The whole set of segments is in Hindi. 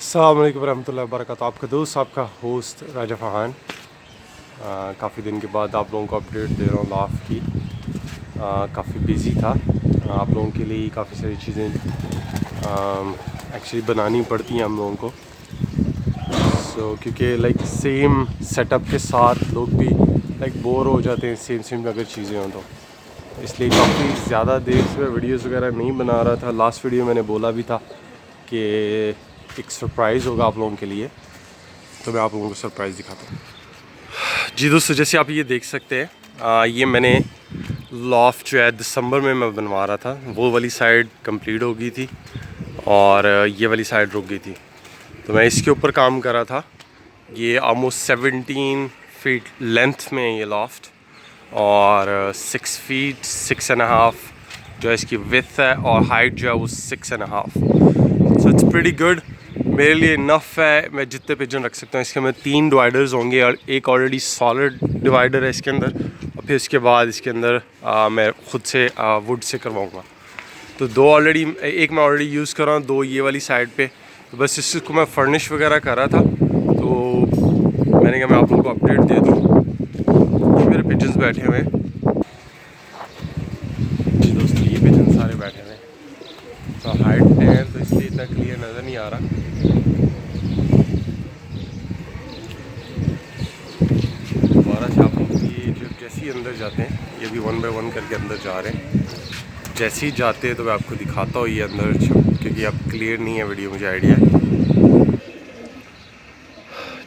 अस्सलाम वालेकुम रहमतुल्लाहि व बरकातहू। आपका दोस्त आपका होस्ट राजा फ़रहान काफ़ी दिन के बाद आप लोगों को अपडेट दे रहा हूँ लाफ की। काफ़ी बिज़ी था। आप लोगों के लिए काफ़ी सारी चीज़ें एक्चुअली बनानी पड़ती हैं हम लोगों को। क्योंकि लाइक सेम सेटअप के साथ लोग भी लाइक बोर हो जाते हैं सेम अगर चीज़ें हों तो, इसलिए काफ़ी ज़्यादा देर से मैं वीडियोज़ वगैरह नहीं बना रहा था। लास्ट वीडियो मैंने बोला भी था कि एक सरप्राइज़ होगा आप लोगों के लिए, तो मैं आप लोगों को सरप्राइज़ दिखाता हूँ। जी दोस्तों, जैसे आप ये देख सकते हैं, ये मैंने लॉफ्ट जो है दिसंबर में मैं बनवा रहा था। वो वाली साइड कंप्लीट हो गई थी और ये वाली साइड रुक गई थी, तो मैं इसके ऊपर काम कर रहा था। ये ऑलमोस्ट 17 फीट लेंथ में ये लॉफ्ट और 6 फीट 6.5 जो है इसकी विड्थ है, और हाइट जो है वो 6.5। सो इट्स प्रीटी गुड, मेरे लिए इनफ है। मैं जितने पिजन रख सकता हूँ। इसके अंदर 3 डिवाइडर्स होंगे और एक ऑलरेडी सॉलिड डिवाइडर है इसके अंदर, और फिर इसके बाद इसके अंदर मैं ख़ुद से वुड से करवाऊँगा। तो दो ऑलरेडी, एक मैं ऑलरेडी यूज़ कर रहा हूँ, दो ये वाली साइड पे। तो बस इसको मैं फर्निश वगैरह कर रहा था, तो मैंने कहा मैं आप लोगों को अपडेट दे दूँ। मेरे पिजन्स बैठे हुए हैं जी दोस्तों, ये पिजन सारे बैठे हुए हैं। तो हाइट है तो इसलिए इतना क्लियर नज़र नहीं आ रहा। दोबारा से आप लोग ये जो जैसे ही अंदर जाते हैं, ये भी 1 बाय 1 करके अंदर जा रहे हैं। जैसे ही जाते हैं तो मैं आपको दिखाता हूँ ये अंदर, क्योंकि अब क्लियर नहीं है वीडियो, मुझे आइडिया है।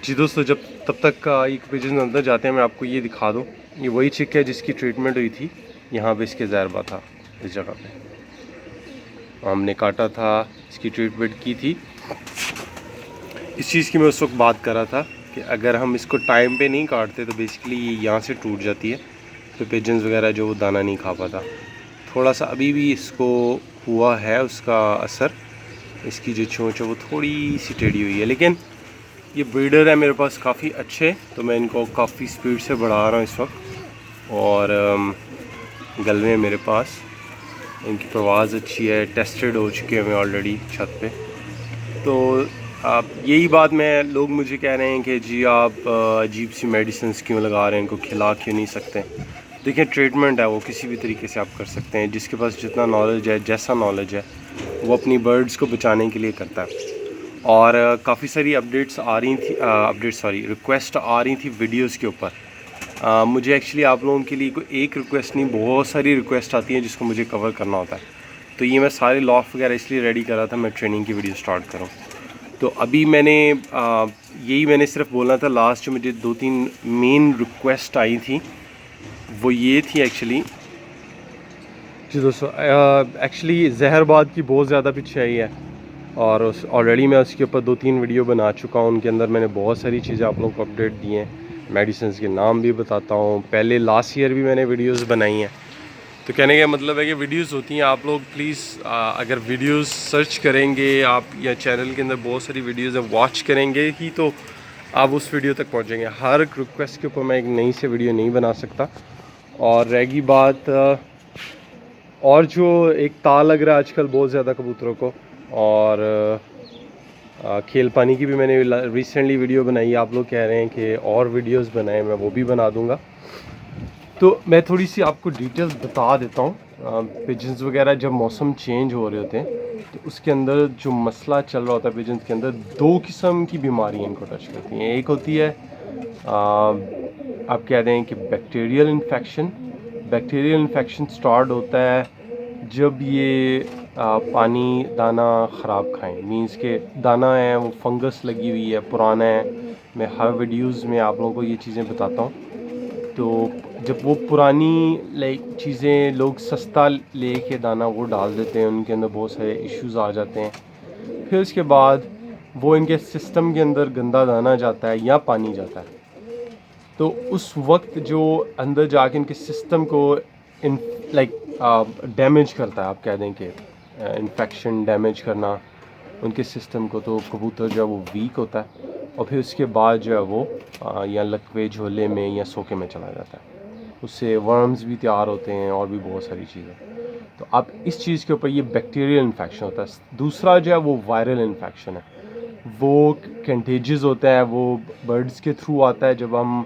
जी दोस्तों, जब तब तक एक पिजन अंदर जाते हैं मैं आपको ये दिखा दूँ। ये वही चिक है जिसकी ट्रीटमेंट हुई थी यहाँ पे, इसके ज़हरबा था इस जगह पे, हमने काटा था, इसकी ट्रीटमेंट की थी। इस चीज़ की मैं उस वक्त बात कर रहा था कि अगर हम इसको टाइम पे नहीं काटते तो बेसिकली ये यहाँ से टूट जाती है, तो पिजन्स वगैरह जो वो दाना नहीं खा पाता। थोड़ा सा अभी भी इसको हुआ है उसका असर, इसकी जो चोंच है वो थोड़ी सी टेढ़ी हुई है। लेकिन ये ब्रीडर है मेरे पास काफ़ी अच्छे, तो मैं इनको काफ़ी स्पीड से बढ़ा रहा हूँ इस वक्त। और गलवे हैं मेरे पास, इनकी प्रवाज़ अच्छी है, टेस्टेड हो चुके हैं मैं ऑलरेडी छत पे। तो आप यही बात मैं, लोग मुझे कह रहे हैं कि जी आप अजीब सी मेडिसिन क्यों लगा रहे हैं, इनको खिला क्यों नहीं सकते। देखिए ट्रीटमेंट है वो किसी भी तरीके से आप कर सकते हैं। जिसके पास जितना नॉलेज है, जैसा नॉलेज है, वो अपनी बर्ड्स को बचाने के लिए करता है। और काफ़ी सारी अपडेट्स आ रही थी, रिक्वेस्ट आ रही थी वीडियोस के ऊपर। मुझे एक्चुअली आप लोगों के लिए कोई एक रिक्वेस्ट नहीं, बहुत सारी रिक्वेस्ट आती हैं जिसको मुझे कवर करना होता है। तो ये मैं सारे लॉफ्ट वगैरह इसलिए रेडी कर रहा था, मैं ट्रेनिंग की वीडियो स्टार्ट करूँ। तो अभी मैंने यही मैंने सिर्फ बोलना था। लास्ट जो मुझे 2-3 मेन रिक्वेस्ट आई थी वो ये थी एक्चुअली। जी दोस्तों, एक्चुअली जहरबाद की बहुत ज़्यादा पीछे आई है, और उस ऑलरेडी मैं उसके ऊपर 2-3 वीडियो बना चुका हूँ। उनके अंदर मैंने बहुत सारी चीज़ें आप लोगों को अपडेट दी हैं, मेडिसिन के नाम भी बताता हूँ। पहले लास्ट ईयर भी मैंने वीडियोज़ बनाई हैं। तो कहने का मतलब है कि वीडियोस होती हैं, आप लोग प्लीज़ अगर वीडियोस सर्च करेंगे आप, या चैनल के अंदर बहुत सारी वीडियोस हैं, वॉच करेंगे ही तो आप उस वीडियो तक पहुंचेंगे। हर रिक्वेस्ट के ऊपर मैं एक नई से वीडियो नहीं बना सकता। और रहेगी बात और जो एक ताल लग रहा है आजकल बहुत ज़्यादा कबूतरों को, और खेल पानी की भी मैंने रिसेंटली वीडियो बनाई। आप लोग कह रहे हैं कि और वीडियोस बनाएं, मैं वो भी बना दूंगा। तो मैं थोड़ी सी आपको डिटेल्स बता देता हूँ। पिजन्स वगैरह जब मौसम चेंज हो रहे होते हैं तो उसके अंदर जो मसला चल रहा होता है, पिजन्स के अंदर 2 किस्म की बीमारियाँ इनको टच करती हैं। एक होती है आप कह दें कि bacterial infection. Bacterial infection start होता है जब ये पानी दाना ख़राब खाएं, मींस के दाना है वो फंगस लगी हुई है, पुराना है। मैं हर वीडियोज़ में आप लोगों को ये चीज़ें बताता हूँ। तो जब वो पुरानी चीज़ें लोग सस्ता लेके दाना वो डाल देते हैं, उनके अंदर बहुत सारे इश्यूज़ आ जाते हैं। फिर उसके बाद वो इनके सिस्टम के अंदर गंदा दाना जाता है या पानी जाता है, तो उस वक्त जो अंदर जाके इनके सिस्टम को इन डैमेज करता है, आप कह दें कि इन्फेक्शन डैमेज करना उनके सिस्टम को, तो कबूतर जो है वो वीक होता है, और फिर उसके बाद जो है वो या लकवे झोले में या सोके में चला जाता है। उससे वर्म्स भी तैयार होते हैं और भी बहुत सारी चीज़ें। तो अब इस चीज़ के ऊपर ये बैक्टीरियल इन्फेक्शन होता है। दूसरा जो है वो वायरल इन्फेक्शन है। वो कंटेजियस होता है, वो बर्ड्स के थ्रू आता है। जब हम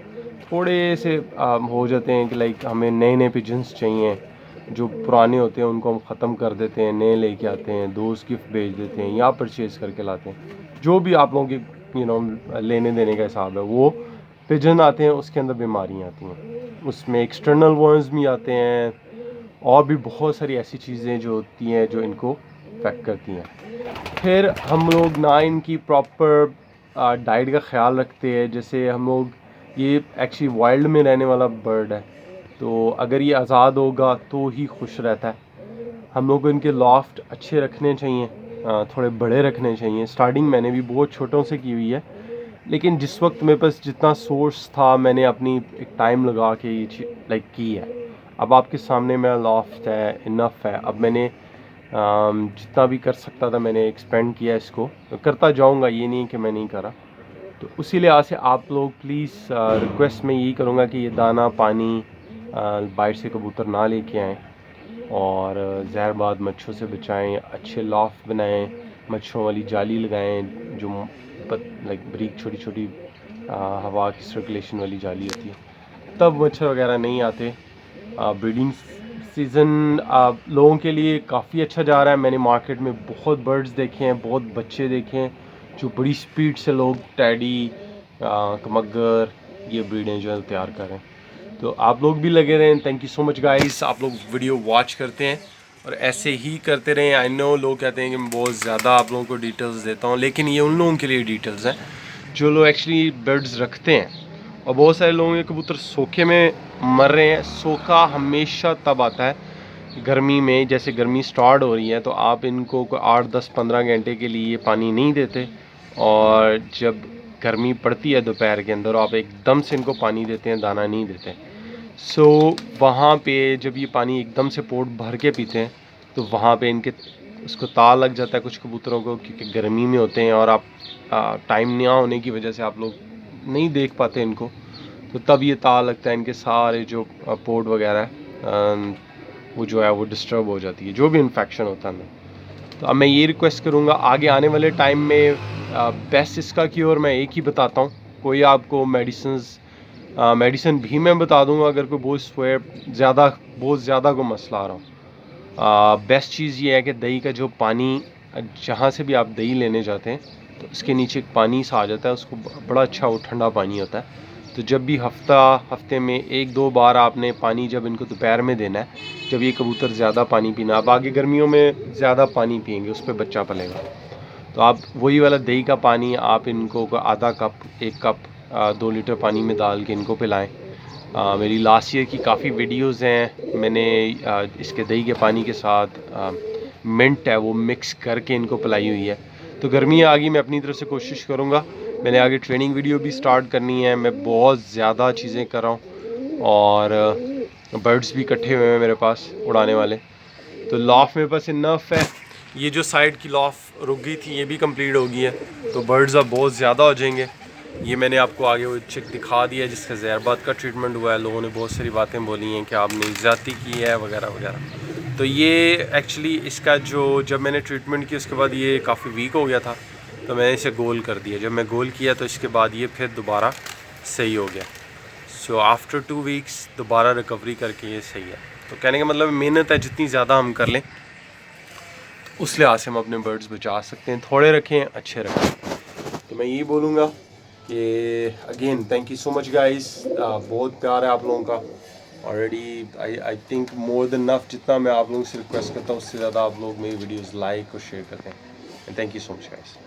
थोड़े से हो जाते हैं कि लाइक हमें नए नए पिजन्स चाहिए, जो पुराने होते हैं उनको हम ख़त्म कर देते हैं, नए लेके आते हैं, दोस्त गिफ्ट भेज देते हैं या परचेज़ करके लाते हैं। जो भी आप लोगों के लेने देने का हिसाब है, वो पिजन आते हैं, उसके अंदर बीमारियाँ आती हैं, उसमें एक्सटर्नल वर्म्स भी आते हैं और भी बहुत सारी ऐसी चीज़ें जो होती हैं जो इनको अफेक्ट करती हैं। फिर हम लोग ना इनकी प्रॉपर डाइट का ख्याल रखते हैं। जैसे हम लोग, ये एक्चुअली वाइल्ड में रहने वाला बर्ड है, तो अगर ये आज़ाद होगा तो ही खुश रहता है। हम लोग को इनके लॉफ्ट अच्छे रखने चाहिए, थोड़े बड़े रखने चाहिए। स्टार्टिंग मैंने भी बहुत छोटों से की हुई है, लेकिन जिस वक्त मेरे पास जितना सोर्स था मैंने अपनी एक टाइम लगा के ये लाइक की है। अब आपके सामने मेरा लॉफ्ट है, इनफ है। अब मैंने जितना भी कर सकता था मैंने एक्सपेंड किया इसको, तो करता जाऊंगा, ये नहीं कि मैं नहीं करा। तो उसी लिहाज से आप लोग प्लीज़, रिक्वेस्ट मैं यही करूँगा कि ये दाना पानी बाहर से कबूतर ना लेके आएँ और जहरबाद मच्छरों से बचाएं, अच्छे लॉफ्ट बनाएं, मच्छरों वाली जाली लगाएं जो लाइक बारीक छोटी छोटी हवा की सर्कुलेशन वाली जाली होती है, तब मच्छर वगैरह नहीं आते। ब्रीडिंग सीज़न लोगों के लिए काफ़ी अच्छा जा रहा है। मैंने मार्केट में बहुत बर्ड्स देखे हैं, बहुत बच्चे देखे हैं, जो बड़ी स्पीड से लोग टैडी, कमगर, ये ब्रीडें जो है तैयार कर रहे हैं। तो आप लोग भी लगे रहें। Thank you so much guys, आप लोग वीडियो वॉच करते हैं और ऐसे ही करते रहें। आई नो लोग कहते हैं कि मैं बहुत ज़्यादा आप लोगों को डिटेल्स देता हूँ, लेकिन ये उन लोगों के लिए डिटेल्स हैं जो लोग एक्चुअली बर्ड्स रखते हैं। और बहुत सारे लोगों के कबूतर सोखे में मर रहे हैं। सोखा हमेशा तब आता है गर्मी में, जैसे गर्मी स्टार्ट हो रही है तो आप इनको 8, 10, 15 घंटे के लिए पानी नहीं देते, और जब गर्मी पड़ती है दोपहर के अंदर आप एकदम से इनको पानी देते हैं, दाना नहीं देते। सो वहाँ पे जब ये पानी एकदम से पोट भर के पीते हैं तो वहाँ पे इनके उसको ताव लग जाता है कुछ कबूतरों को, क्योंकि गर्मी में होते हैं और आप टाइम ना होने की वजह से आप लोग नहीं देख पाते इनको, तो तब ये ताव लगता है, इनके सारे जो पोट वगैरह है वो जो है वो डिस्टर्ब हो जाती है, जो भी इन्फेक्शन होता है अंदर। तो अब मैं ये रिक्वेस्ट करूँगा आगे आने वाले टाइम में बेस्ट इसका क्योर मैं एक ही बताता हूँ। कोई आपको मेडिसिन भी मैं बता दूंगा अगर कोई बहुत ज़्यादा को मसला आ रहा हो। बेस्ट चीज़ ये है कि दही का जो पानी, जहाँ से भी आप दही लेने जाते हैं तो उसके नीचे एक पानी सा आ जाता है, उसको बड़ा अच्छा वो ठंडा पानी होता है। तो जब भी हफ्ते में 1-2 बार आपने पानी जब इनको दोपहर में देना है, जब ये कबूतर ज़्यादा पानी पीना, अब आगे गर्मियों में ज़्यादा पानी पियेंगे उस पर बच्चा पलेगा, तो आप वही वाला दही का पानी आप इनको आधा कप, 1 कप 2 लीटर पानी में डाल के इनको पिलाएं। मेरी लास्ट ईयर की काफ़ी वीडियोस हैं, मैंने इसके दही के पानी के साथ मिंट है वो मिक्स करके इनको पिलाई हुई है। तो गर्मी आ गई, मैं अपनी तरफ से कोशिश करूँगा, मैंने आगे ट्रेनिंग वीडियो भी स्टार्ट करनी है। मैं बहुत ज़्यादा चीज़ें कर रहा हूँ और बर्ड्स भी इकट्ठे हुए हैं मेरे पास उड़ाने वाले। तो लॉफ मेरे पास इनफ है। ये जो साइड की लॉफ रुक गई थी ये भी कंप्लीट हो गई है, तो बर्ड्स अब बहुत ज़्यादा हो जाएंगे। ये मैंने आपको आगे वो चिक दिखा दिया जिसका जहरबाद का ट्रीटमेंट हुआ है। लोगों ने बहुत सारी बातें बोली हैं कि आपने ज़्यादती की है वगैरह वगैरह। तो ये एक्चुअली इसका जो जब मैंने ट्रीटमेंट किया उसके बाद ये काफ़ी वीक हो गया था, तो मैंने इसे गोल कर दिया। जब मैं गोल किया तो इसके बाद ये फिर दोबारा सही हो गया। सो आफ्टर 2 वीक्स दोबारा रिकवरी करके ये सही है। तो कहने का मतलब मेहनत है, जितनी ज़्यादा हम कर लें उस लिहाज से हम अपने बर्ड्स बचा सकते हैं। थोड़े रखें, अच्छे रखें। तो मैं यही बोलूँगा कि again thank you so much guys, बहुत प्यार है आप लोगों का already. I think more than enough, जितना मैं आप लोगों से रिक्वेस्ट करता हूँ उससे ज़्यादा आप लोग मेरी वीडियोस लाइक और शेयर करते हैं। And thank you so much guys.